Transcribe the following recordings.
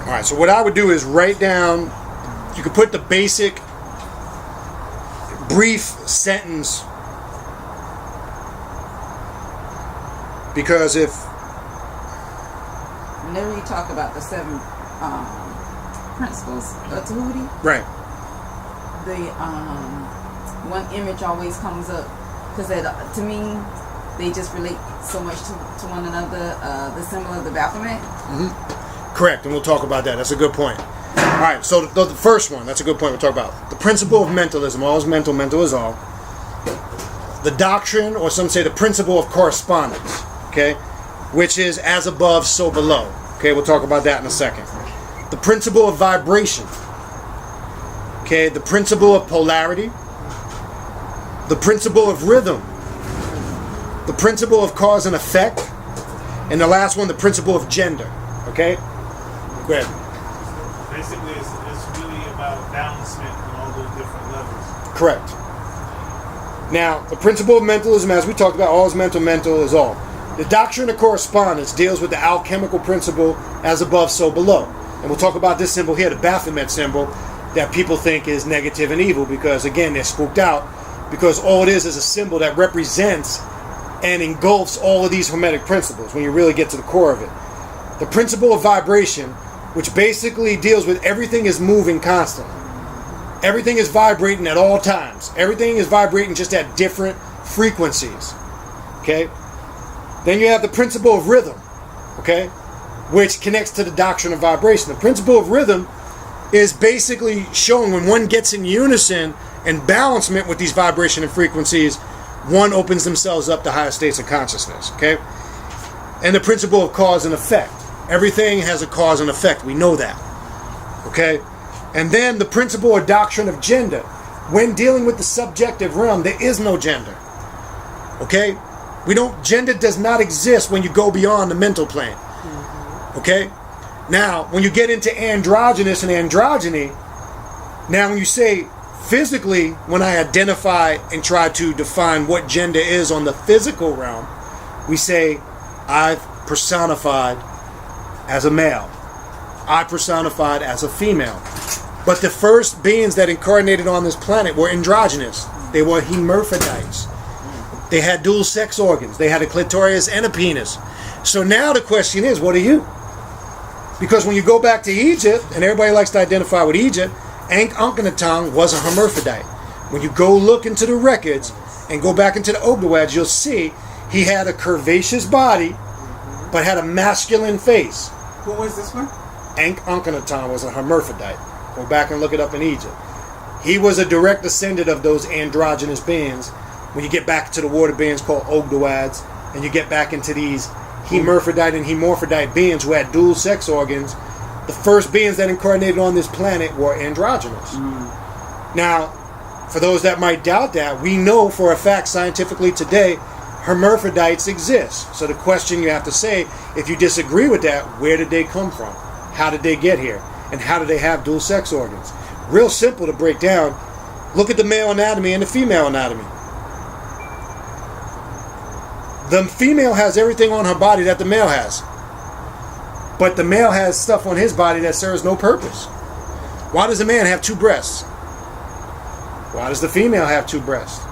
All right, so what I would do is write down, you could put the basic brief sentence, because if whenever you talk about the 7 principles of Tahuti, right, the one image always comes up because to me they just relate so much to one another. The symbol of the Baphomet. Mm-hmm. Correct, and we'll talk about that. That's a good point. All right, so the first one, that's a good point we'll talk about. The principle of mentalism, all is mental, mental is all. The doctrine, or some say the principle of correspondence, okay, which is as above, so below. Okay, we'll talk about that in a second. The principle of vibration, okay, the principle of polarity, the principle of rhythm, the principle of cause and effect, and the last one, the principle of gender. Okay? Go ahead. Basically, it's really about balancement on all those different levels. Correct. Now, the principle of mentalism, as we talked about, all is mental, mental is all. The doctrine of correspondence deals with the alchemical principle, as above, so below. And we'll talk about this symbol here, the Baphomet symbol, that people think is negative and evil because, again, they're spooked out because all it is a symbol that represents and engulfs all of these Hermetic principles when you really get to the core of it. The principle of vibration, which basically deals with everything is moving constantly. Everything is vibrating at all times. Everything is vibrating just at different frequencies. Okay? Then you have the principle of rhythm, okay, which connects to the doctrine of vibration. The principle of rhythm is basically showing when one gets in unison and balancement with these vibration and frequencies, one opens themselves up to higher states of consciousness, okay? And the principle of cause and effect. Everything has a cause and effect. We know that, okay? And then the principle or doctrine of gender. When dealing with the subjective realm, there is no gender, okay? Gender does not exist when you go beyond the mental plane. Okay? Now, when you get into androgynous and androgyny, now when you say physically, when I identify and try to define what gender is on the physical realm, we say, I've personified as a male. I personified as a female. But the first beings that incarnated on this planet were androgynous. They were hermaphrodites. They had dual sex organs. They had a clitoris and a penis. So now the question is, what are you? Because when you go back to Egypt, and everybody likes to identify with Egypt, Akhenaten was a hermaphrodite. When you go look into the records and go back into the Ogdoads, you'll see he had a curvaceous body, but had a masculine face. Who was this one? Akhenaten was a hermaphrodite. Go back and look it up in Egypt. He was a direct descendant of those androgynous beings. When you get back to the water beings called Ogdoads, and you get back into these hermaphrodite and hermaphrodite beings who had dual sex organs, the first beings that incarnated on this planet were androgynous. Now, for those that might doubt that, we know for a fact scientifically today, hermaphrodites exist. So the question you have to say, if you disagree with that, where did they come from? How did they get here? And how do they have dual sex organs? Real simple to break down. Look at the male anatomy and the female anatomy. The female has everything on her body that the male has. But the male has stuff on his body that serves no purpose. Why does the man have 2 breasts? Why does the female have 2 breasts?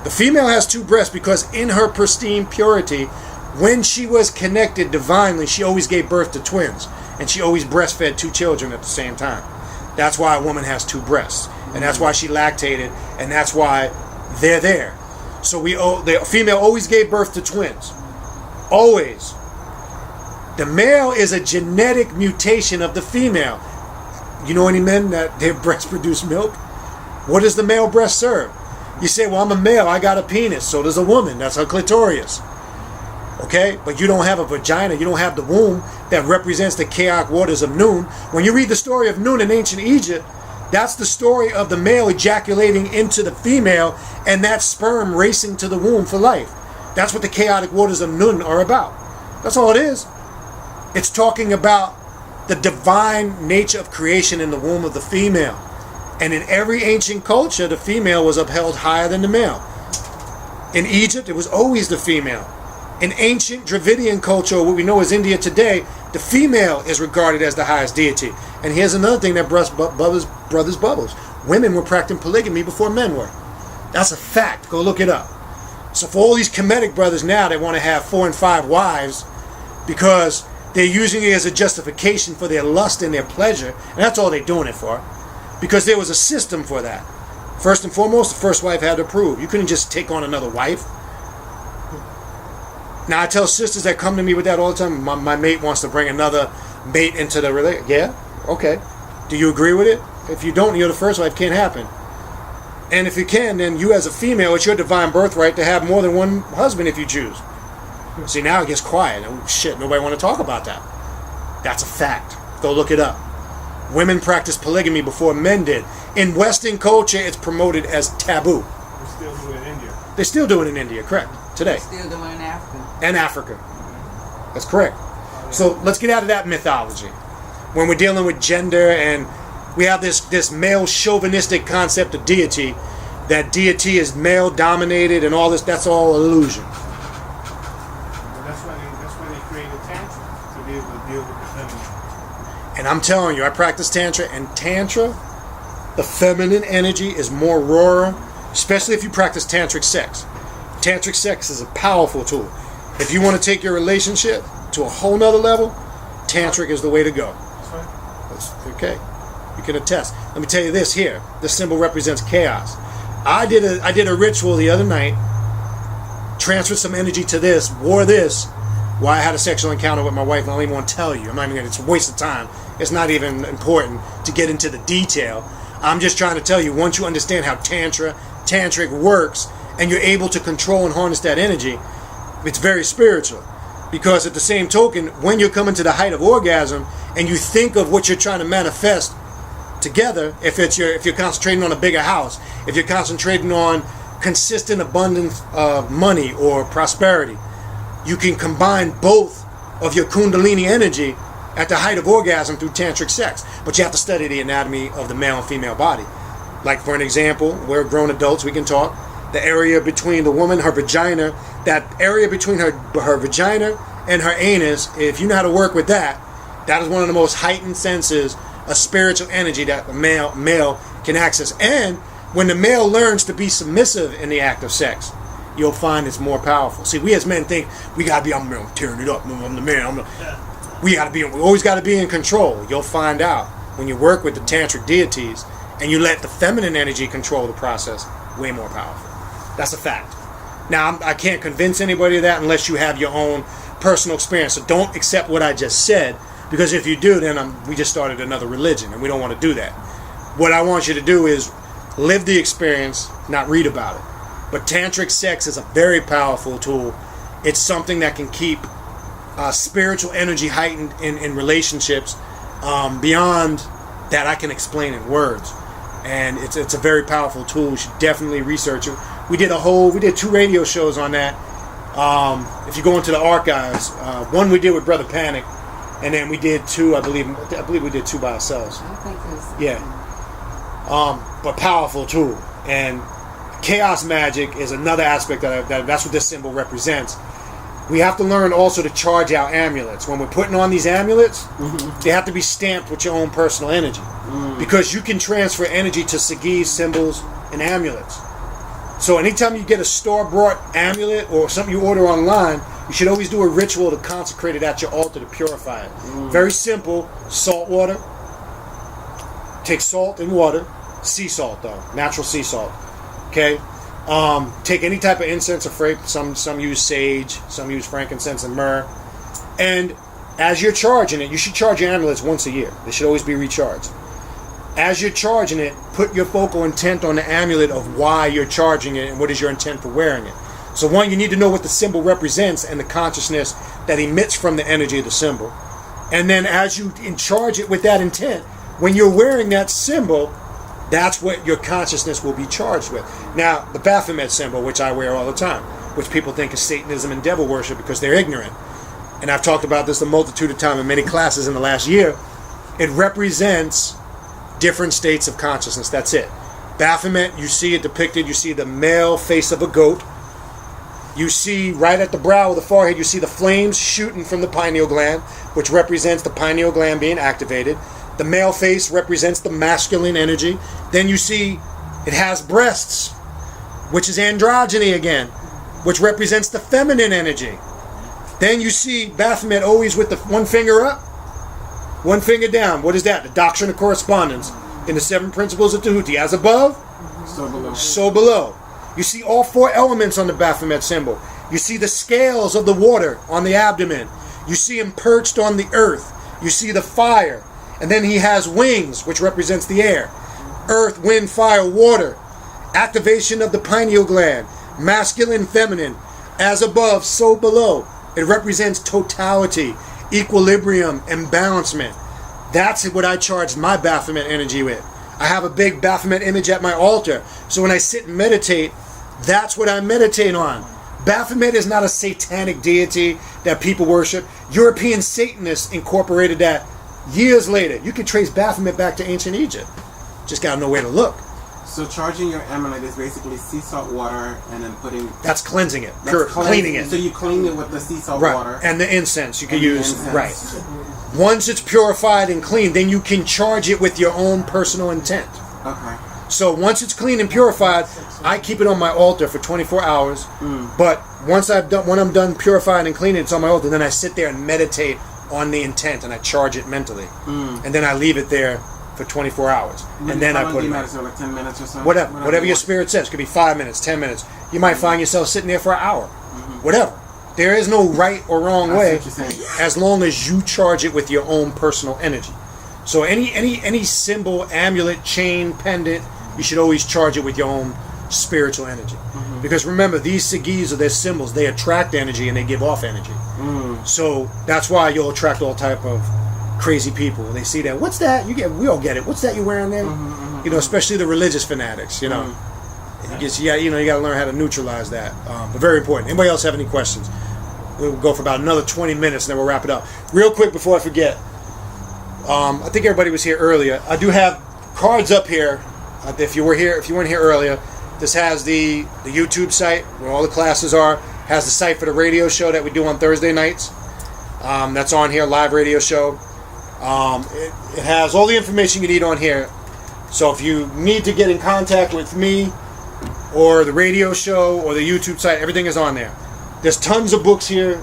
The female has 2 breasts because in her pristine purity, when she was connected divinely, she always gave birth to twins. And she always breastfed 2 children at the same time. That's why a woman has 2 breasts. And that's why she lactated. And that's why they're there. So the female always gave birth to twins. Always. The male is a genetic mutation of the female. You know any men that their breasts produce milk? What does the male breast serve? You say, well, I'm a male, I got a penis. So does a woman. That's her clitoris. Okay? But you don't have a vagina. You don't have the womb that represents the chaotic waters of Nun. When you read the story of Nun in ancient Egypt, that's the story of the male ejaculating into the female and that sperm racing to the womb for life. That's what the chaotic waters of Nun are about. That's all it is. It's talking about the divine nature of creation in the womb of the female. And in every ancient culture, the female was upheld higher than the male. In Egypt, it was always the female. In ancient Dravidian culture, what we know as India today, the female is regarded as the highest deity. And here's another thing that brothers bubbles. Women were practicing polygamy before men were. That's a fact. Go look it up. So for all these Kemetic brothers now, they want to have 4 and 5 wives because they're using it as a justification for their lust and their pleasure. And that's all they're doing it for. Because there was a system for that. First and foremost, the first wife had to approve. You couldn't just take on another wife. Now I tell sisters that come to me with that all the time. My mate wants to bring another mate into the relationship. Yeah? Okay. Do you agree with it? If you don't, you're the first wife. Can't happen. And if you can, then you as a female, it's your divine birthright to have more than one husband if you choose. See, now it gets quiet. Oh, shit, nobody want to talk about that. That's a fact. Go look it up. Women practiced polygamy before men did. In Western culture, it's promoted as taboo. We're still doing it in India. They still do it in India, correct, today. Still doing it in Africa. And Africa. That's correct. So let's get out of that mythology. When we're dealing with gender and we have this male chauvinistic concept of deity, that deity is male dominated and all this, that's all illusion. Well, that's why they created Tantra, to be able to deal with the feminine. And I'm telling you, I practice Tantra, and Tantra, the feminine energy is more rawer, especially if you practice Tantric sex. Tantric sex is a powerful tool. If you want to take your relationship to a whole nother level, Tantric is the way to go. That's right. That's okay. You can attest. Let me tell you this here. This symbol represents chaos. I did a ritual the other night, transferred some energy to this, wore this, while I had a sexual encounter with my wife. I don't even want to tell you. I'm not even going to, it's a waste of time. It's not even important to get into the detail. I'm just trying to tell you, once you understand how Tantric works, and you're able to control and harness that energy, it's very spiritual. Because at the same token, when you're coming to the height of orgasm, and you think of what you're trying to manifest together, if you're concentrating on a bigger house, if you're concentrating on consistent abundance of money or prosperity, you can combine both of your kundalini energy at the height of orgasm through tantric sex. But you have to study the anatomy of the male and female body. Like for an example, we're grown adults, we can talk. The area between the woman, her vagina, that area between her vagina and her anus, if you know how to work with that, that is one of the most heightened senses of spiritual energy that the male can access. And when the male learns to be submissive in the act of sex, you'll find it's more powerful. See, we as men think we gotta be, I'm tearing it up, I'm the man, we always gotta be in control. You'll find out when you work with the tantric deities and you let the feminine energy control the process, way more powerful. That's a fact. Now, I can't convince anybody of that unless you have your own personal experience. So don't accept what I just said, because if you do, then we just started another religion, and we don't want to do that. What I want you to do is live the experience, not read about it. But tantric sex is a very powerful tool. It's something that can keep spiritual energy heightened in relationships beyond that I can explain in words. And it's a very powerful tool. You should definitely research it. We did 2 radio shows on that. If you go into the archives, one we did with Brother Panic, and then we did 2. I believe we did 2 by ourselves. I think it's But powerful tool. And chaos magic is another aspect that's what this symbol represents. We have to learn also to charge our amulets. When we're putting on these amulets, they have to be stamped with your own personal energy. Because you can transfer energy to sagis, symbols, and amulets. So anytime you get a store-bought amulet or something you order online, you should always do a ritual to consecrate it at your altar to purify it. Very simple. Salt water. Take salt and water. Sea salt, though. Natural sea salt. Okay? Take any type of incense or fragrance. Some use sage. Some use frankincense and myrrh. And as you're charging it, you should charge your amulets once a year. They should always be recharged. As you're charging it, put your focal intent on the amulet of why you're charging it and what is your intent for wearing it. So one, you need to know what the symbol represents and the consciousness that emits from the energy of the symbol. And then as you charge it with that intent, when you're wearing that symbol, that's what your consciousness will be charged with. Now, the Baphomet symbol, which I wear all the time, which people think is Satanism and devil worship because they're ignorant. And I've talked about this a multitude of times in many classes in the last year. It represents different states of consciousness. That's it. Baphomet, you see it depicted. You see the male face of a goat. You see right at the brow of the forehead, you see the flames shooting from the pineal gland, which represents the pineal gland being activated. The male face represents the masculine energy. Then you see it has breasts, which is androgyny again, which represents the feminine energy. Then you see Baphomet always with the one finger up, one finger down. What is that? The doctrine of correspondence in the 7 principles of Tahuti. As above, So below. so below. You see all 4 elements on the Baphomet symbol. You see the scales of the water on the abdomen. You see him perched on the earth. You see the fire. And then he has wings, which represents the air. Earth, wind, fire, water. Activation of the pineal gland. Masculine, feminine. As above, so below. It represents totality, equilibrium, and balancement. That's what I charged my Baphomet energy with. I have a big Baphomet image at my altar. So when I sit and meditate, that's what I meditate on. Baphomet is not a satanic deity that people worship. European Satanists incorporated that years later. You can trace Baphomet back to ancient Egypt. Just got to know where to look. So charging your amulet is basically sea salt water and then putting... That's cleansing it, That's cleaning it. So you clean it with the sea salt Right, water. and the incense you can And the use. incense. Right. Once it's purified and clean, then you can charge it with your own personal intent. Okay. So once it's clean and purified, I keep it on my altar for 24 hours. But when I'm done purifying and cleaning, it's on my altar. Then I sit there and meditate on the intent, and I charge it mentally, and then I leave it there for 24 hours, and then I put it back. So like 10 minutes or so. Whatever your spirit says. It could be 5 minutes, 10 minutes. You might find yourself sitting there for an hour. Whatever. There is no right or wrong way, That's what you're saying. as long as you charge it with your own personal energy. So any symbol, amulet, chain, pendant, you should always charge it with your own spiritual energy. Because remember, these sigis are their symbols. They attract energy and they give off energy. So that's why you'll attract all type of crazy people. They see that. What's that? We all get it. What's that you're wearing there? You know, especially the religious fanatics. You know, you got to learn how to neutralize that. But very important. Anybody else have any questions? We'll go for about another 20 minutes and then we'll wrap it up. Real quick before I forget. I think everybody was here earlier. I do have cards up here. If you weren't here earlier, this has the YouTube site where all the classes are. Has the site for the radio show that we do on Thursday nights. That's on here, live radio show. It has all the information you need on here. So if you need to get in contact with me or the radio show or the YouTube site, everything is on there. There's tons of books here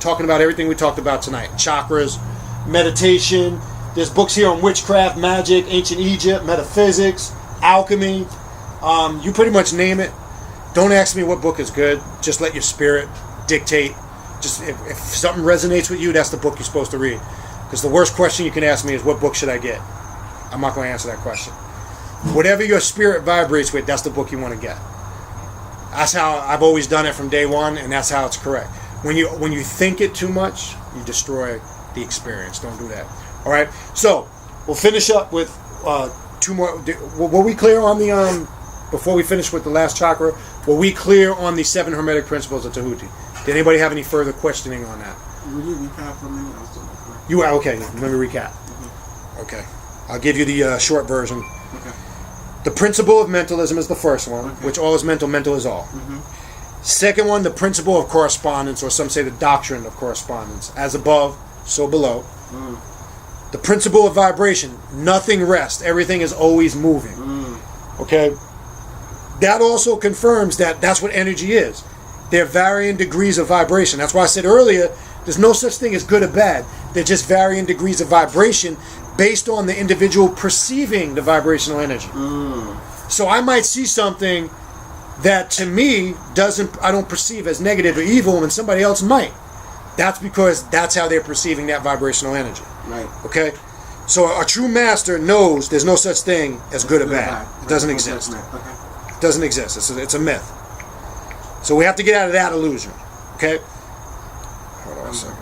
talking about everything we talked about tonight. Chakras, meditation. There's books here on witchcraft, magic, ancient Egypt, metaphysics, alchemy. You pretty much name it. Don't ask me what book is good. Just let your spirit dictate. Just if something resonates with you, that's the book you're supposed to read. Because the worst question you can ask me is, what book should I get? I'm not going to answer that question. Whatever your spirit vibrates with, that's the book you want to get. That's how I've always done it from day one, and that's how it's correct. When you think it too much, you destroy the experience. Don't do that. All right. So we'll finish up with 2 more. Were we clear on the before we finish with the last chakra? Were we clear on the 7 hermetic principles of Tahuti? Did anybody have any further questioning on that? Would you recap for me? You are okay. Let me recap. Okay, I'll give you the short version. Okay. The principle of mentalism is the first one, Okay. which all is mental, mental is all. Second one, the principle of correspondence, or some say the doctrine of correspondence. As above, so below. The principle of vibration, nothing rests. Everything is always moving. Okay? That also confirms that that's what energy is. There are varying degrees of vibration. That's why I said earlier, there's no such thing as good or bad. They're just varying degrees of vibration based on the individual perceiving the vibrational energy. So I might see something that to me I don't perceive as negative or evil, and somebody else might. That's because that's how they're perceiving that vibrational energy. Right. Okay? So a true master knows there's no such thing as good or bad. It doesn't exist. Okay. It doesn't exist. It's a myth. So we have to get out of that illusion. Okay? Hold on a second.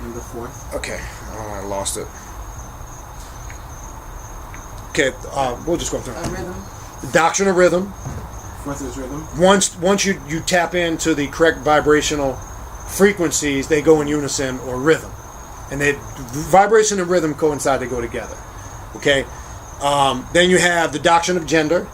And the 4th. Okay. Oh, I lost it. Okay, we'll just go through it. Rhythm. The doctrine of rhythm. 4th is rhythm. Once you tap into the correct vibrational frequencies, they go in unison, or rhythm. And vibration and rhythm coincide, they go together. Okay? Then you have the doctrine of gender.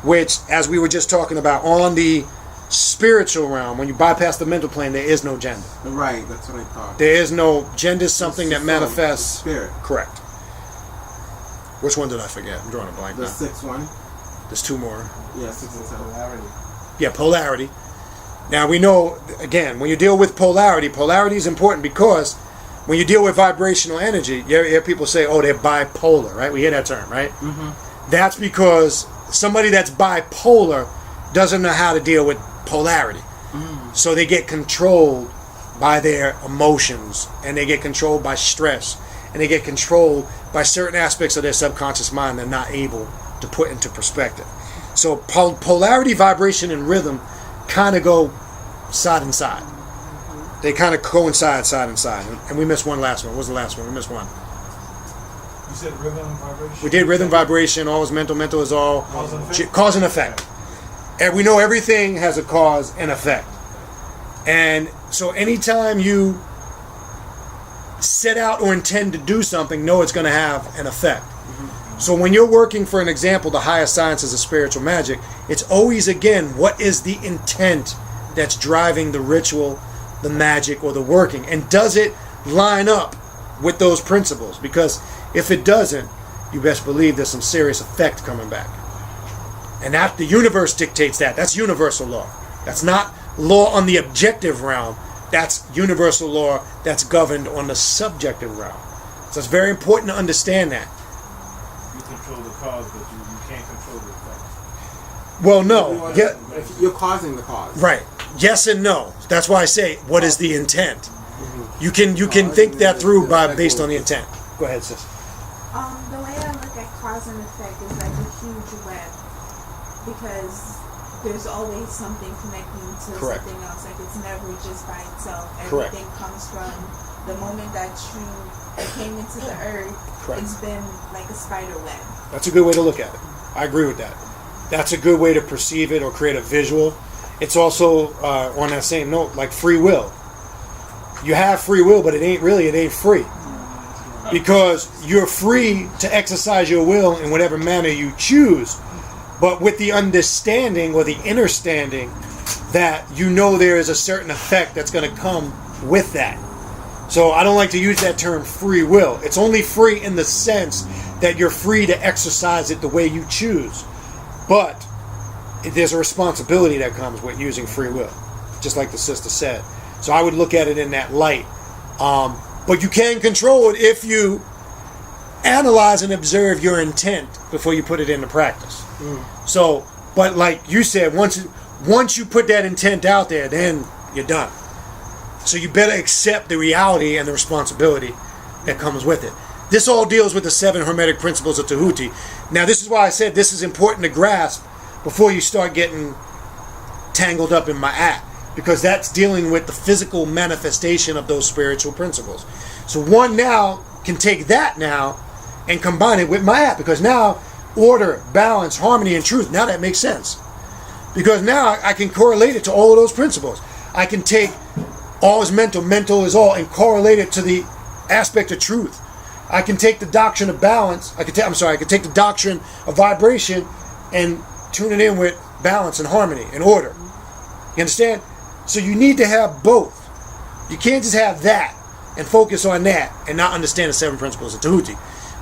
which, as we were just talking about, on the spiritual realm, when you bypass the mental plane, there is no gender. Right, that's what I thought. There is no gender. Is something that It's the soul, manifests. the spirit. Correct. Which one did I forget? I'm drawing a blank The now. sixth one. There's two more. Yeah, 6 and 7. Polarity. Yeah, polarity. Now we know, again, when you deal with polarity is important because when you deal with vibrational energy, you hear people say, oh, they're bipolar, right? We hear that term, right? Mm-hmm. That's because somebody that's bipolar doesn't know how to deal with polarity. So they get controlled by their emotions, and they get controlled by stress, and they get controlled by certain aspects of their subconscious mind they're not able to put into perspective. So polarity, vibration, and rhythm kind of go side and side. They kind of coincide side and side. And we missed one last one. What was the last one? We missed one. You said rhythm and vibration? We did rhythm, vibration, all is mental, mental is all. Cause and effect? Cause and effect. And we know everything has a cause and effect. And so anytime you set out or intend to do something, know it's going to have an effect. So when you're working, for an example, the higher sciences of spiritual magic, it's always, again, what is the intent that's driving the ritual, the magic, or the working? And does it line up with those principles? Because if it doesn't, you best believe there's some serious effect coming back. And that the universe dictates that. That's universal law. That's not law on the objective realm. That's universal law that's governed on the subjective realm. So it's very important to understand that. You control the cause, but you can't control the effect. Well, no. Yeah, You're causing the cause. right. Yes and no. That's why I say, what is the intent? You can think that through based on the intent. Go ahead, sis. The way I look at cause and effect is like a huge web, because there's always something connecting to Correct. something else. Like it's never just by itself. Correct. Everything comes from the moment that you came into the earth. Correct. It's been like a spider web. That's a good way to look at it. I agree with that. That's a good way to perceive it or create a visual. It's also, on that same note, like free will. You have free will, but it ain't free. Because you're free to exercise your will in whatever manner you choose, but with the understanding or the understanding that you know there is a certain effect that's going to come with that. So I don't like to use that term free will. It's only free in the sense that you're free to exercise it the way you choose. But there's a responsibility that comes with using free will, just like the sister said. So I would look at it in that light. But you can control it if you analyze and observe your intent before you put it into practice. So, but like you said, once you put that intent out there, then you're done. So you better accept the reality and the responsibility that comes with it. This all deals with the 7 Hermetic principles of Tahuti. Now, this is why I said this is important to grasp before you start getting tangled up in my act, because that's dealing with the physical manifestation of those spiritual principles. So one now can take that now and combine it with my act, because now order, balance, harmony, and truth, now that makes sense. Because now I can correlate it to all of those principles. I can take all is mental, mental is all, and correlate it to the aspect of truth. I can take the doctrine of balance, I could take the doctrine of vibration and tune it in with balance and harmony and order. You understand? So you need to have both. You can't just have that and focus on that and not understand the 7 principles of Tahuti.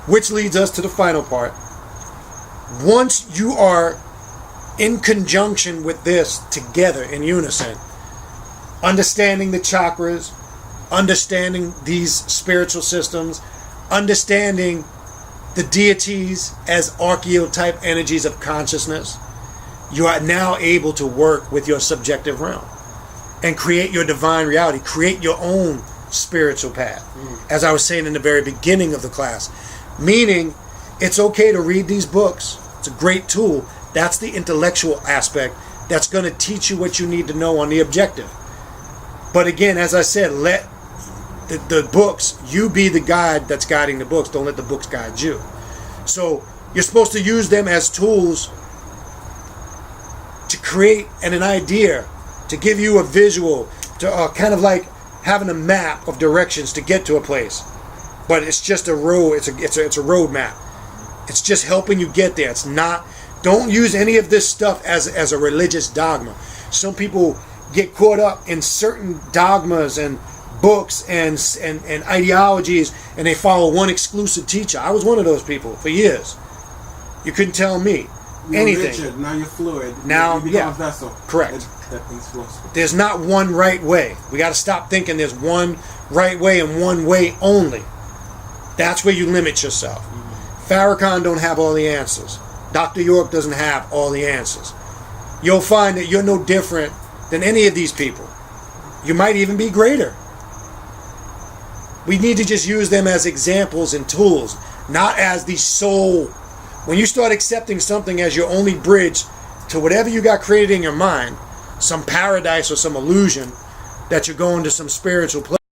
Which leads us to the final part. Once you are in conjunction with this together in unison, understanding the chakras, understanding these spiritual systems, understanding the deities as archetype energies of consciousness, you are now able to work with your subjective realm and create your divine reality, create your own spiritual path. As I was saying in the very beginning of the class, meaning it's okay to read these books. It's a great tool. That's the intellectual aspect that's going to teach you what you need to know on the objective. But again, as I said, let the books, you be the guide that's guiding the books. Don't let the books guide you. So you're supposed to use them as tools to create an idea, to give you a visual, to kind of like having a map of directions to get to a place. But it's just a road. It's a road map. It's just helping you get there. It's not Don't use any of this stuff as a religious dogma. Some people get caught up in certain dogmas and books and ideologies, and they follow one exclusive teacher. I was one of those people for years. You couldn't tell me You're anything. rigid, now you're fluid. Now, you become yeah, a vessel. correct. That things flows. There's not one right way. We got to stop thinking there's one right way and one way only. That's where you limit yourself. Farrakhan don't have all the answers. Dr. York doesn't have all the answers. You'll find that you're no different than any of these people. You might even be greater. We need to just use them as examples and tools, not as the sole. When you start accepting something as your only bridge to whatever you got created in your mind, some paradise or some illusion that you're going to some spiritual place,